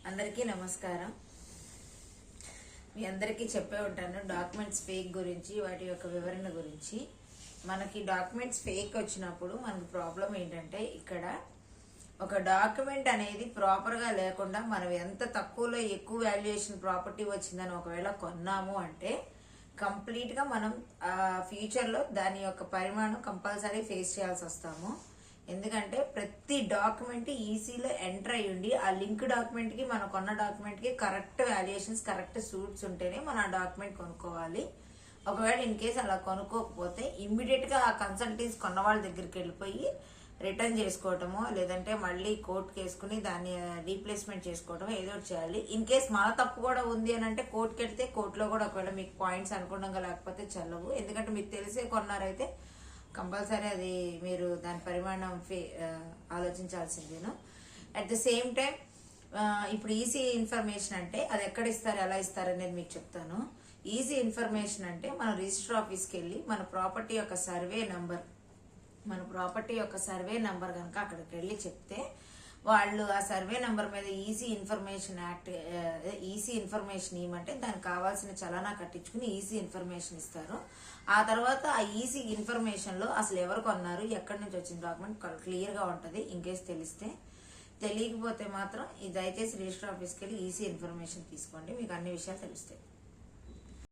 అందరికీ నమస్కారం. మీ అందరికీ చెప్పే ఉంటాను డాక్యుమెంట్స్ ఫేక్ గురించి, వాటి యొక్క వివరణ గురించి. మనకి డాక్యుమెంట్స్ ఫేక్ వచ్చినప్పుడు మనకి ప్రాబ్లం ఏంటంటే, ఇక్కడ ఒక డాక్యుమెంట్ అనేది ప్రాపర్గా లేకుండా మనం ఎంత తక్కువలో ఎక్కువ వాల్యుయేషన్ ప్రాపర్టీ వచ్చిందని ఒకవేళ కొన్నాము అంటే కంప్లీట్గా మనం ఫ్యూచర్లో దాని యొక్క పరిమాణం కంపల్సరీ ఫేస్ చేయాల్సి వస్తాము. ఎందుకంటే ప్రతి డాక్యుమెంట్ ఈసీలో ఎంటర్ అయ్యి ఉండి ఆ లింక్ డాక్యుమెంట్ కి మనం కొన్న డాక్యుమెంట్ కి కరెక్ట్ వాల్యుయేషన్స్, కరెక్ట్ సూట్స్ ఉంటేనే మనం ఆ డాక్యుమెంట్ కొనుక్కోవాలి. ఒకవేళ ఇన్ కేసు అలా కొనుక్కోకపోతే ఇమ్మీడియట్ గా ఆ కన్సల్టెన్సీ కొన్న వాళ్ళ దగ్గరికి వెళ్ళిపోయి రిటర్న్ చేసుకోవటమో, లేదంటే మళ్ళీ కోర్టుకి వేసుకుని దాన్ని రీప్లేస్మెంట్ చేసుకోవటమో ఏదో ఒకటి చేయాలి. ఇన్ కేసు మన తప్పు కూడా ఉంది అని అంటే కోర్టుకి వెళ్తే కోర్టులో కూడా ఒకవేళ మీకు పాయింట్స్ అనుగుణంగా లేకపోతే చెల్లవు. ఎందుకంటే మీకు తెలిసే కొన్నారైతే కంపల్సరీ అది మీరు దాని పరిమాణం ఆలోచించాల్సిందేను. అట్ ద సేమ్ టైం ఇప్పుడు ఈసీ ఇన్ఫర్మేషన్ అంటే అది ఎక్కడ ఇస్తారు, ఎలా ఇస్తారు అనేది మీకు చెప్తాను. ఈసీ ఇన్ఫర్మేషన్ అంటే మనం రిజిస్టర్ ఆఫీస్కి వెళ్ళి మన ప్రాపర్టీ యొక్క సర్వే నంబర్ కనుక అక్కడికి వెళ్ళి చెప్తే వాళ్ళు ఆ సర్వే నంబర్ మీద ఈసీ ఇన్ఫర్మేషన్ ఇవ్వమంటే దానికి కావాల్సిన చలానా కట్టించుకుని ఈసీ ఇన్ఫర్మేషన్ ఇస్తారు. ఆ తర్వాత ఆ ఈసీ ఇన్ఫర్మేషన్ లో అసలు ఎవరు కొన్నారు, ఎక్కడి నుంచి వచ్చిన డాక్యుమెంట్ క్లియర్ గా ఉంటది. ఇన్ కేసు తెలియకపోతే మాత్రం దయచేసి రిజిస్టర్ ఆఫీస్కి వెళ్ళి ఈసీ ఇన్ఫర్మేషన్ తీసుకోండి, మీకు అన్ని విషయాలు తెలుస్తాయి.